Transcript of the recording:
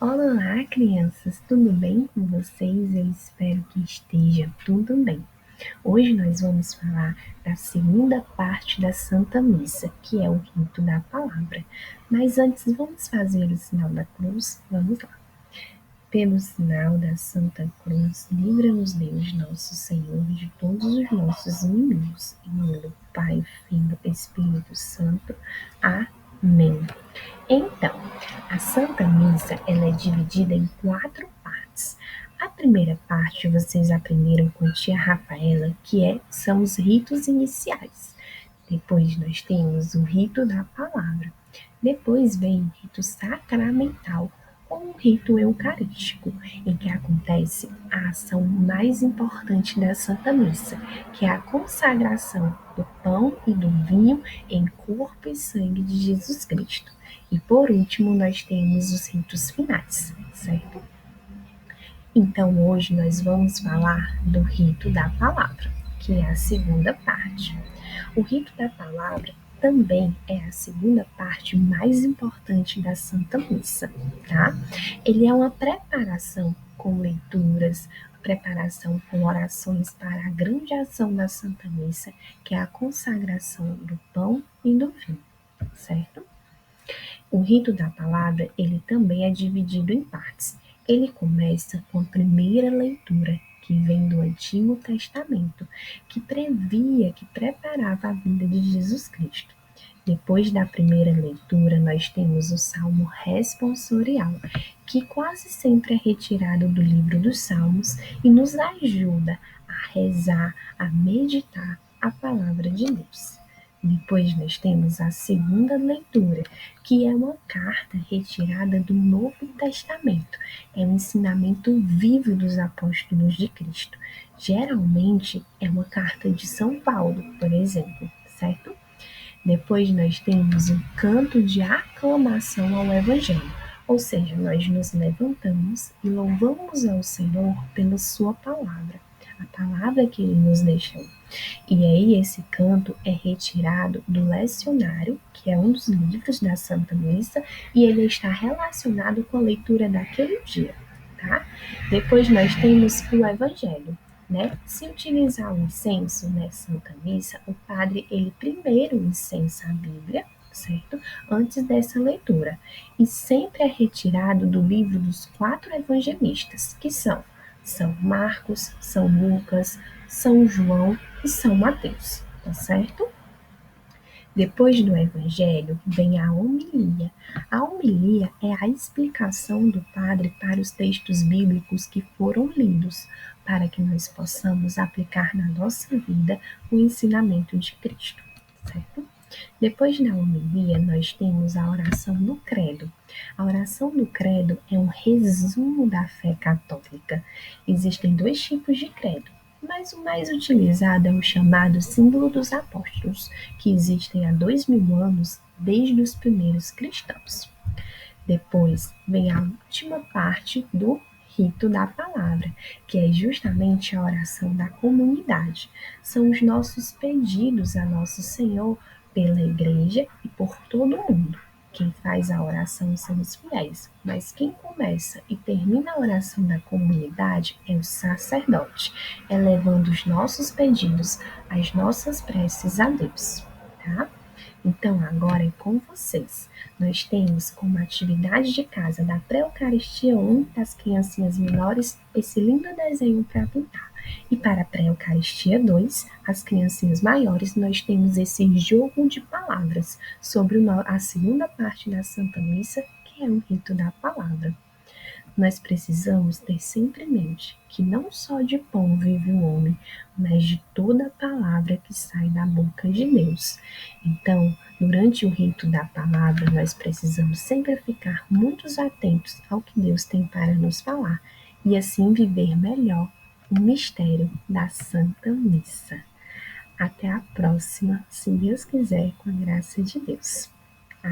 Olá, crianças, tudo bem com vocês? Eu espero que esteja tudo bem. Hoje nós vamos falar da segunda parte da Santa Missa, que é o rito da palavra. Mas antes, vamos fazer o sinal da cruz? Vamos lá. Pelo sinal da Santa Cruz, livra-nos Deus, nosso Senhor, de todos os nossos inimigos. Em nome do Pai, Filho e Espírito Santo. Amém. Então, a Santa Missa ela é dividida em 4 partes. A primeira parte vocês aprenderam com a tia Rafaela, são os ritos iniciais. Depois nós temos o rito da palavra. Depois vem o rito sacramental ou o rito eucarístico, em que acontece a ação mais importante da Santa Missa, que é a consagração do pão e do vinho em corpo e sangue de Jesus Cristo. E por último, nós temos os ritos finais, certo? Então, hoje nós vamos falar do rito da palavra, que é a segunda parte. O rito da palavra também é a segunda parte mais importante da Santa Missa, tá? Ele é uma preparação com leituras, preparação com orações para a grande ação da Santa Missa, que é a consagração do pão e do vinho, certo? O rito da palavra, ele também é dividido em partes. Ele começa com a primeira leitura, que vem do Antigo Testamento, que previa, que preparava a vinda de Jesus Cristo. Depois da primeira leitura, nós temos o Salmo responsorial, que quase sempre é retirado do livro dos Salmos e nos ajuda a rezar, a meditar a palavra de Deus. Depois nós temos a segunda leitura, que é uma carta retirada do Novo Testamento. É um ensinamento vivo dos apóstolos de Cristo. Geralmente é uma carta de São Paulo, por exemplo, certo? Depois nós temos o canto de aclamação ao Evangelho, ou seja, nós nos levantamos e louvamos ao Senhor pela sua palavra, a palavra que ele nos deixou. E aí esse canto é retirado do lecionário, que é um dos livros da Santa Missa, e ele está relacionado com a leitura daquele dia, tá? Depois nós temos o Evangelho, né? Se utilizar o incenso na Santa Missa, o padre ele primeiro incensa a Bíblia, certo? Antes dessa leitura. E sempre é retirado do livro dos 4 evangelistas, que são São Marcos, São Lucas, São João e São Mateus, tá certo? Depois do Evangelho vem a homilia. A homilia é a explicação do padre para os textos bíblicos que foram lidos, para que nós possamos aplicar na nossa vida o ensinamento de Cristo, certo? Depois da homilia, nós temos a oração do credo. A oração do credo é um resumo da fé católica. Existem 2 tipos de credo, mas o mais utilizado é o chamado símbolo dos apóstolos, que existem há 2000 anos desde os primeiros cristãos. Depois vem a última parte do rito da palavra, que é justamente a oração da comunidade. São os nossos pedidos a nosso Senhor pela igreja e por todo mundo. Quem faz a oração são os fiéis, mas quem começa e termina a oração da comunidade é o sacerdote, elevando os nossos pedidos, as nossas preces a Deus, tá? Então, agora é com vocês. Nós temos como atividade de casa da pré-eucaristia 1 das criancinhas menores esse lindo desenho para pintar. E para a pré-eucaristia 2, as criancinhas maiores, nós temos esse jogo de palavras sobre a segunda parte da Santa Missa, que é o rito da palavra. Nós precisamos ter sempre em mente que não só de pão vive o homem, mas de toda palavra que sai da boca de Deus. Então, durante o rito da palavra, nós precisamos sempre ficar muito atentos ao que Deus tem para nos falar e assim viver melhor o mistério da Santa Missa. Até a próxima, se Deus quiser, com a graça de Deus.